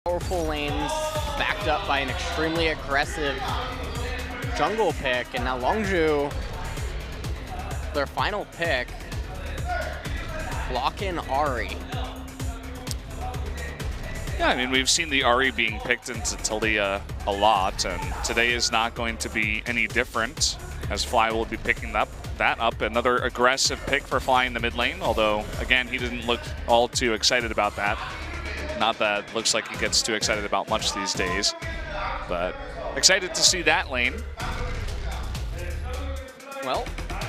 Powerful lanes backed up by an extremely aggressive jungle pick, and now Longzhu, their final pick, lock in Ahri. Yeah, I mean, we've seen the Ahri being picked into Talia a lot, and today is not going to be any different, as Fly will be picking that up. Another aggressive pick for Fly in the mid lane, although, again, he didn't look all too excited about that. Not that it looks like he gets too excited about much these days, but excited to see that lane. Well,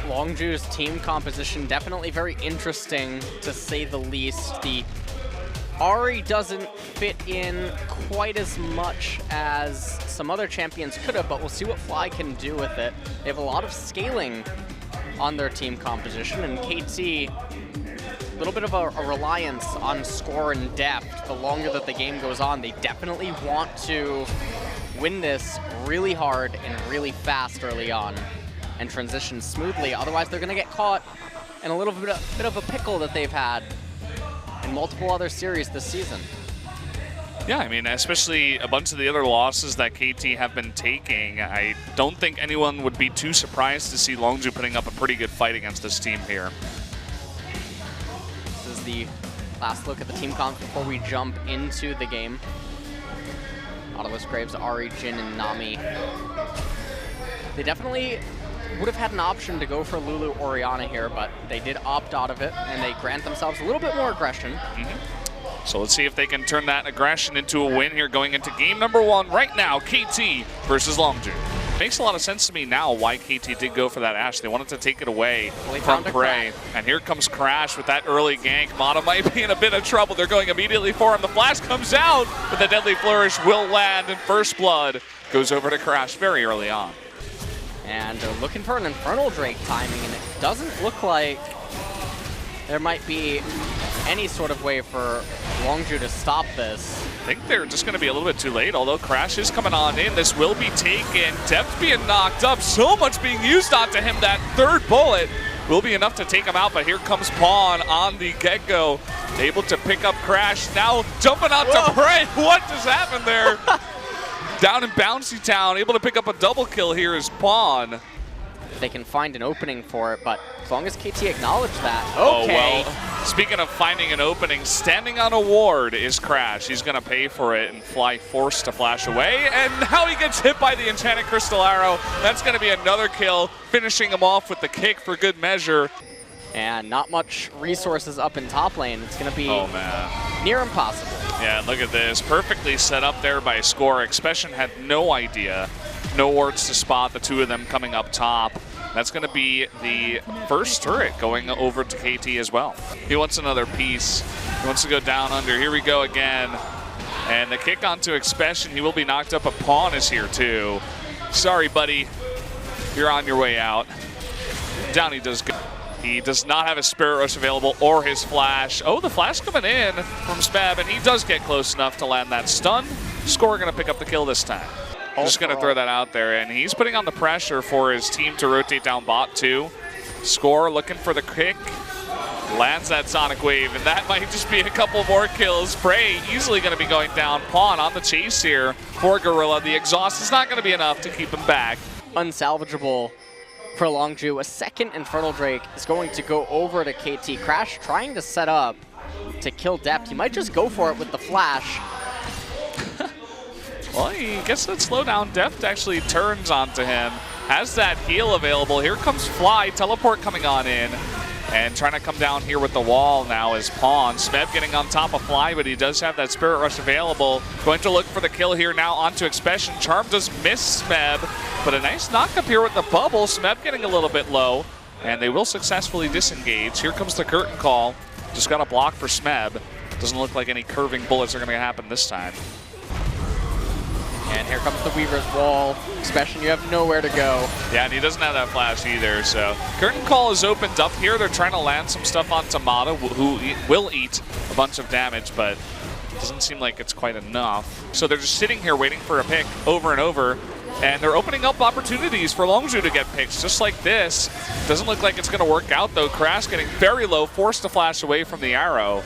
Longzhu's team composition definitely very interesting, to say the least. The Ahri doesn't fit in quite as much as some other champions could have, but we'll see what Fly can do with it. They have a lot of scaling on their team composition, and KT, a little bit of a reliance on score and depth. The longer that the game goes on, they definitely want to win this really hard and really fast early on and transition smoothly. Otherwise, they're going to get caught in a little bit of a pickle that they've had in multiple other series this season. Yeah, I mean, especially a bunch of the other losses that KT have been taking, I don't think anyone would be too surprised to see Longzhu putting up a pretty good fight against this team here. This is the last look at the team comp before we jump into the game. Nautilus, Graves, Ahri, Jhin, and Nami. They definitely would have had an option to go for Lulu Orianna here, but they did opt out of it, and they grant themselves a little bit more aggression. So let's see if they can turn that aggression into a win here going into game number 1 right now, KT versus Longzhu. Makes a lot of sense to me now why KT did go for that Ashe. They wanted to take it away from Prey. And here comes Crash with that early gank. Mata might be in a bit of trouble. They're going immediately for him. The flash comes out, but the deadly flourish will land, and first blood goes over to Crash very early on. And they're looking for an Infernal Drake timing, and it doesn't look like there might be any sort of way for Longzhu to stop this. I think they're just going to be a little bit too late, although Crash is coming on in. This will be taken. Depth being knocked up. So much being used onto him. That third bullet will be enough to take him out, but here comes Pawn on the get-go. Able to pick up Crash. Now jumping out to Prey. What just happened there? Down in Bouncy Town, able to pick up a double kill here is Pawn. They can find an opening for it, but as long as KT acknowledge that, okay. Oh, well, speaking of finding an opening, standing on a ward is Crash. He's going to pay for it, and Fly forced to flash away, and now he gets hit by the Enchanted Crystal Arrow. That's going to be another kill, finishing him off with the kick for good measure. And not much resources up in top lane. It's going to be near impossible. Yeah, look at this. Perfectly set up there by Score. Expression had no idea. No wards to spot the two of them coming up top. That's going to be the first turret going over to KT as well. He wants another piece. He wants to go down under. Here we go again. And the kick onto Expression. He will be knocked up. A Pawn is here too. Sorry, buddy. You're on your way out. Down he does go. He does not have his Spirit Rush available or his Flash. Oh, the Flash coming in from Smeb, and he does get close enough to land that stun. Score going to pick up the kill this time. Just going to throw that out there, and he's putting on the pressure for his team to rotate down bot too. Score looking for the kick. Lands that Sonic Wave, and that might just be a couple more kills. Prey easily going to be going down. Pawn on the chase here for Gorilla. The exhaust is not going to be enough to keep him back. Unsalvageable for Longzhu. A second Infernal Drake is going to go over to KT. Crash trying to set up to kill Depth. He might just go for it with the flash. Well, he gets that slowdown. Depth actually turns onto him. Has that heal available. Here comes Fly. Teleport coming on in. And trying to come down here with the wall now is Pawn. Smeb getting on top of Fly, but he does have that Spirit Rush available. Going to look for the kill here now onto Expression. Charm does miss Smeb, but a nice knock up here with the bubble. Smeb getting a little bit low, and they will successfully disengage. Here comes the curtain call. Just got a block for Smeb. Doesn't look like any curving bullets are going to happen this time. And here comes the Weaver's wall. Expression, you have nowhere to go. Yeah, and he doesn't have that flash either, so. Curtain call is opened up here. They're trying to land some stuff on Mata, who will eat a bunch of damage, but it doesn't seem like it's quite enough. So they're just sitting here waiting for a pick over and over, and they're opening up opportunities for Longzhu to get picks, just like this. Doesn't look like it's going to work out, though. Crash getting very low, forced to flash away from the arrow.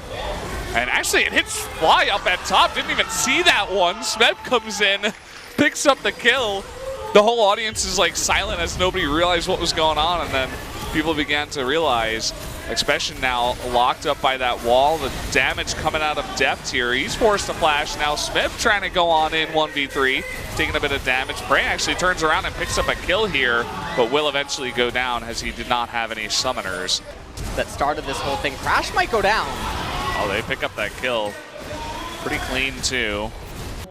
And actually, it hits Fly up at top. Didn't even see that one. Smeb comes in, picks up the kill. The whole audience is like silent as nobody realized what was going on, and then people began to realize Expression now locked up by that wall. The damage coming out of depth here. He's forced to flash. Now Smith trying to go on in 1v3, taking a bit of damage. Prey actually turns around and picks up a kill here, but will eventually go down as he did not have any summoners. That started this whole thing. Crash might go down. Oh, they pick up that kill. Pretty clean too.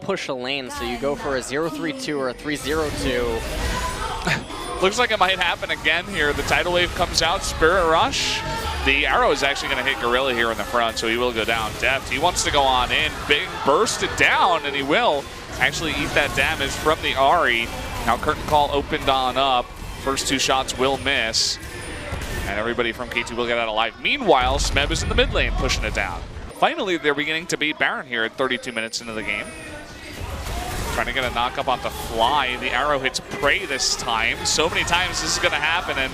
Push a lane, so you go for a 0-3-2 or a 3-0-2. Looks like it might happen again here. The tidal wave comes out, Spirit Rush. The arrow is actually going to hit Gorilla here in the front, so he will go down. Deft, he wants to go on in. Big burst it down, and he will actually eat that damage from the Ahri. Now Curtain Call opened on up. First two shots will miss, and everybody from K2 will get out alive. Meanwhile, Smeb is in the mid lane pushing it down. Finally, they're beginning to beat Baron here at 32 minutes into the game. Trying to get a knock up on the Fly. The arrow hits Prey this time. So many times this is going to happen, and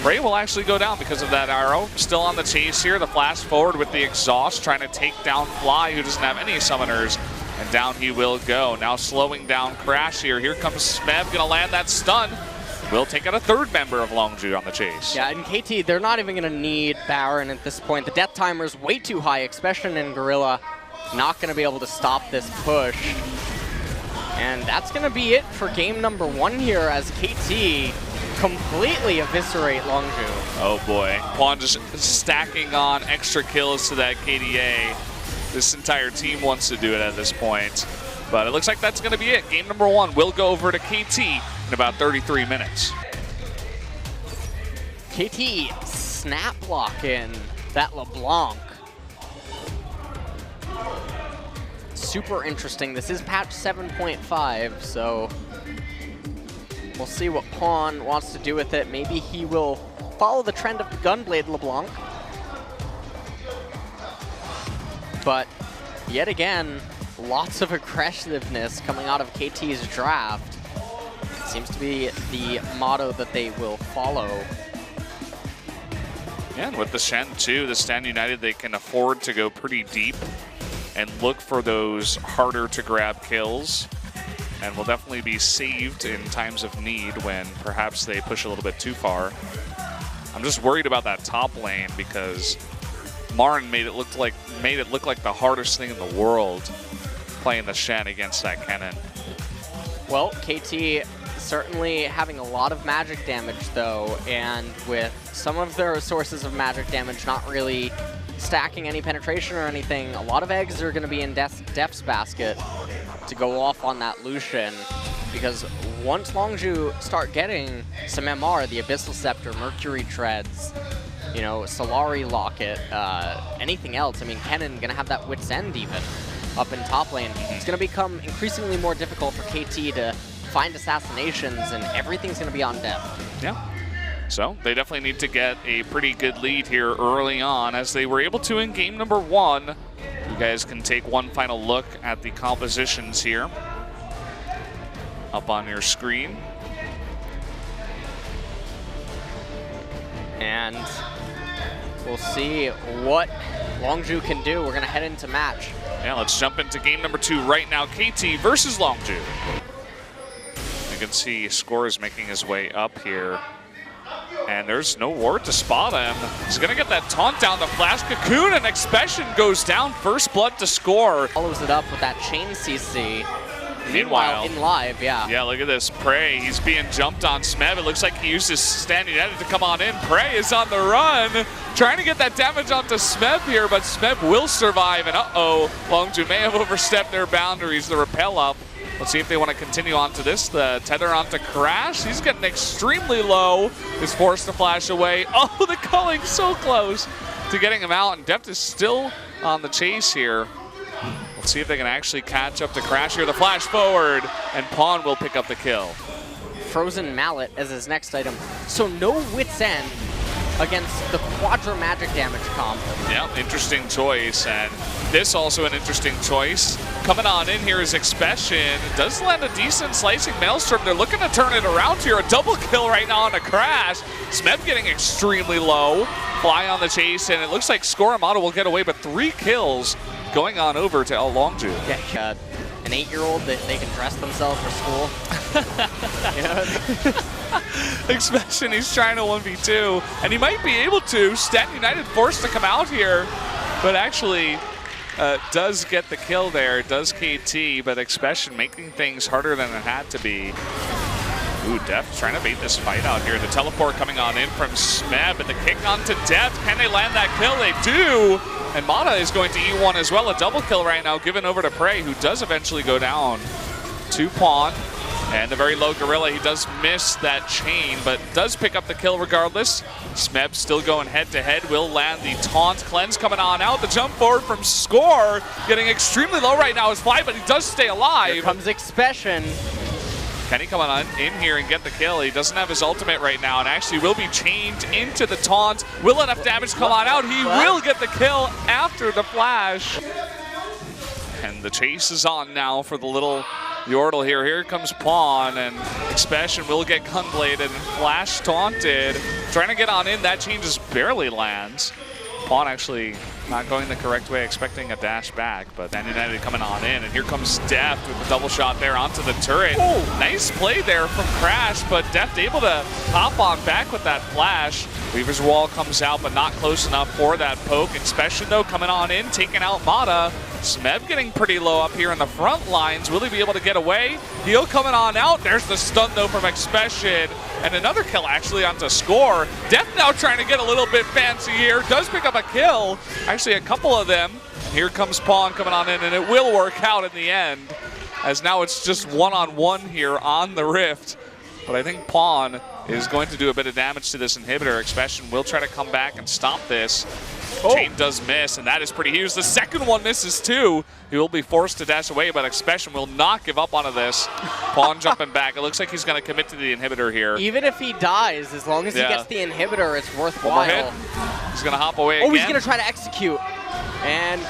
Prey will actually go down because of that arrow. Still on the chase here. The flash forward with the exhaust, trying to take down Fly, who doesn't have any summoners, and down he will go. Now slowing down Crash here. Here comes Smeb, going to land that stun. Will take out a third member of Longzhu on the chase. Yeah, and KT, they're not even going to need Baron at this point. The death timer's way too high. Expression and Gorilla not going to be able to stop this push. And that's going to be it for game number 1 here as KT completely eviscerate Longzhu. Oh boy. Pawn just stacking on extra kills to that KDA. This entire team wants to do it at this point. But it looks like that's going to be it. Game number 1 will go over to KT in about 33 minutes. KT snap block in that LeBlanc. Super interesting. This is patch 7.5, so we'll see what Pawn wants to do with it. Maybe he will follow the trend of the Gunblade LeBlanc. But yet again, lots of aggressiveness coming out of KT's draft. Seems to be the motto that they will follow. Yeah, and with the Shen too, the Stand United, they can afford to go pretty deep and look for those harder to grab kills, and will definitely be saved in times of need when perhaps they push a little bit too far. I'm just worried about that top lane because Marin made it look like the hardest thing in the world playing the Shen against that Kennen. Well, KT certainly having a lot of magic damage though, and with some of their sources of magic damage not really stacking any penetration or anything, a lot of eggs are going to be in Deft's basket to go off on that Lucian, because once Longzhu start getting some MR, the Abyssal Scepter, Mercury Treads, you know, Solari Locket, anything else, I mean, Kennen going to have that Wit's End even up in top lane. It's going to become increasingly more difficult for KT to find assassinations, and everything's going to be on Deft. Yeah. So they definitely need to get a pretty good lead here early on, as they were able to in game number 1. You guys can take one final look at the compositions here up on your screen. And we'll see what Longzhu can do. We're going to head into match. Yeah, let's jump into game number 2 right now. KT versus Longzhu. You can see Score is making his way up here. And there's no ward to spot him. He's going to get that taunt down, the flash cocoon, and Expression goes down. First blood to Score. Follows it up with that chain CC. Meanwhile, in live, yeah. Yeah, look at this. Prey, he's being jumped on Smeb. It looks like he used his Stand United to come on in. Prey is on the run, trying to get that damage onto Smeb here, but Smeb will survive. And uh-oh, Longzhu may have overstepped their boundaries. The repel up. Let's see if they want to continue on to this. The tether onto Crash. He's getting extremely low. Is forced to flash away. Oh, the culling so close to getting him out. And Deft is still on the chase here. Let's see if they can actually catch up to Crash here. The flash forward, and Pawn will pick up the kill. Frozen Mallet as his next item. So no Wit's End against the Quadra Magic damage comp. Yeah, interesting choice, and this also an interesting choice. Coming on in here is Expression. Does land a decent slicing Maelstrom. They're looking to turn it around here. A double kill right now on a Crash. Smeb getting extremely low. Fly on the chase, and it looks like Scoramata will get away, but 3 kills going on over to Longzhu. Yeah, an 8-year-old that they can dress themselves for school. Expression, he's trying to 1v2, and he might be able to. Stat United forced to come out here, but actually does get the kill there, does KT, but Expression making things harder than it had to be. Ooh, Deft trying to bait this fight out here. The teleport coming on in from Smeb, and the kick onto Deft. Can they land that kill? They do! And Mata is going to eat one as well. A double kill right now given over to Prey, who does eventually go down to Pawn. And the very low Gorilla, he does miss that chain, but does pick up the kill regardless. Smeb still going head-to-head, will land the taunt. Cleanse coming on out. The jump forward from Score, getting extremely low right now is Fly, but he does stay alive. Here comes Expression. Can he come on in here and get the kill? He doesn't have his ultimate right now, and actually will be chained into the taunt. Will enough damage come on out? He will get the kill after the flash. And the chase is on now for the little Yordle here. Here comes Pawn, and Expression will get gunbladed and flash taunted. Trying to get on in, that chain just barely lands. Pawn actually not going the correct way, expecting a dash back, but then United coming on in, and here comes Deft with the double shot there onto the turret. Oh, nice play there from Crash, but Deft able to hop on back with that flash. Weaver's Wall comes out, but not close enough for that poke. Expression, though, coming on in, taking out Mata. Smeb getting pretty low up here in the front lines. Will he be able to get away? Heal coming on out. There's the stun, though, from Expression. And another kill, actually, onto Score. Deft now trying to get a little bit fancy here. Does pick up a kill. Actually, a couple of them. Here comes Pawn coming on in, and it will work out in the end, as now it's just one-on-one here on the Rift. But I think Pawn is going to do a bit of damage to this inhibitor. Expression will try to come back and stop this. Chain does miss, and that is pretty huge. The second one misses too. He will be forced to dash away, but Expression will not give up onto this. Pawn jumping back. It looks like he's going to commit to the inhibitor here. Even if he dies, as long as he gets the inhibitor, it's worthwhile. One more hit. He's going to hop away again. Oh, he's going to try to execute. And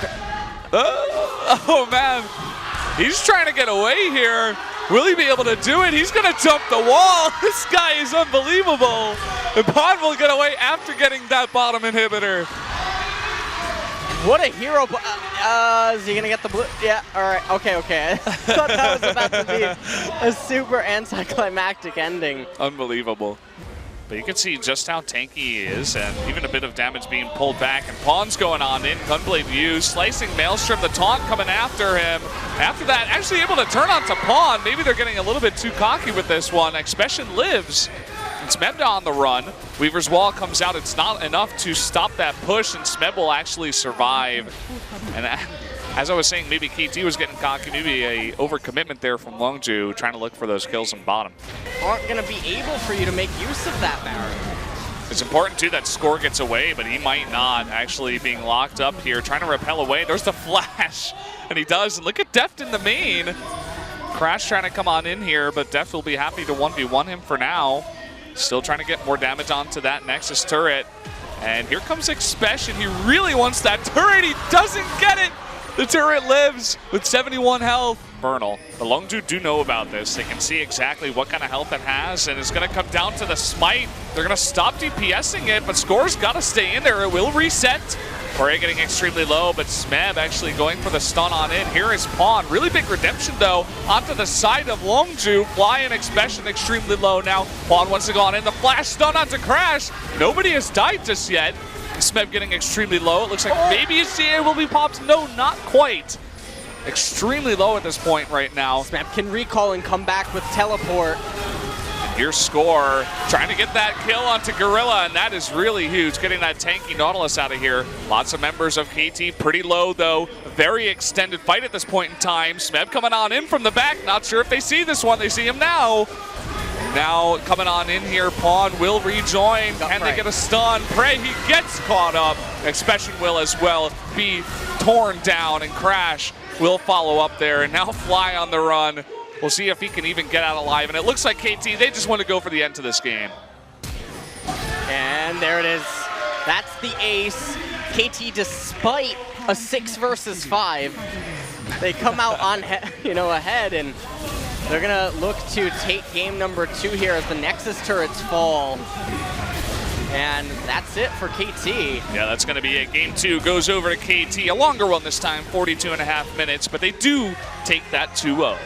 oh man, he's trying to get away here. Will he be able to do it? He's going to jump the wall. This guy is unbelievable. And Pawn will get away after getting that bottom inhibitor. What a hero. Is he going to get the blue? Yeah, all right. Okay. I thought that was about to be a super anticlimactic ending. Unbelievable. But you can see just how tanky he is, and even a bit of damage being pulled back. And Pawn's going on in, Gunblade used, slicing Maelstrom, the taunt coming after him. After that, actually able to turn onto Pawn. Maybe they're getting a little bit too cocky with this one. Expression lives. It's Smeb on the run. Weaver's Wall comes out. It's not enough to stop that push, and Smeb will actually survive. And as I was saying, maybe KT was getting cocky, maybe a overcommitment there from Longzhu, trying to look for those kills on bottom. Aren't going to be able for you to make use of that barrier. It's important, too, that Score gets away, but he might not, actually being locked up here, trying to repel away. There's the flash, and he does. And look at Deft in the main. Crash trying to come on in here, but Deft will be happy to 1v1 him for now. Still trying to get more damage onto that Nexus turret. And here comes Expression. He really wants that turret. He doesn't get it. The turret lives with 71 health. Vernal. The Longzhu do know about this. They can see exactly what kind of health it has, and it's going to come down to the smite. They're going to stop DPSing it, but Score's got to stay in there. It will reset. Corey getting extremely low, but Smeb actually going for the stun on in. Here is Pawn. Really big redemption, though, onto the side of Longzhu. Fly and Expression extremely low now. Pawn wants to go on in. The flash stun onto Crash. Nobody has died just yet. Smeb getting extremely low. It looks like maybe his CA will be popped. No, not quite. Extremely low at this point right now. Smeb can recall and come back with teleport. And here's Score trying to get that kill onto Gorilla, and that is really huge, getting that tanky Nautilus out of here. Lots of members of KT pretty low, though. Very extended fight at this point in time. Smeb coming on in from the back. Not sure if they see this one. They see him now. Now coming on in here, Pawn will rejoin. Can they get a stun? Prey, he gets caught up. Expression will as well be torn down, and Crash will follow up there. And now Fly on the run. We'll see if he can even get out alive. And it looks like KT, they just want to go for the end to this game. And there it is. That's the ace. KT, despite a 6 versus 5, they come out on ahead, and they're gonna look to take game number 2 here as the Nexus turrets fall. And that's it for KT. Yeah, that's going to be it. Game 2 goes over to KT. A longer one this time, 42.5 minutes, but they do take that 2-0.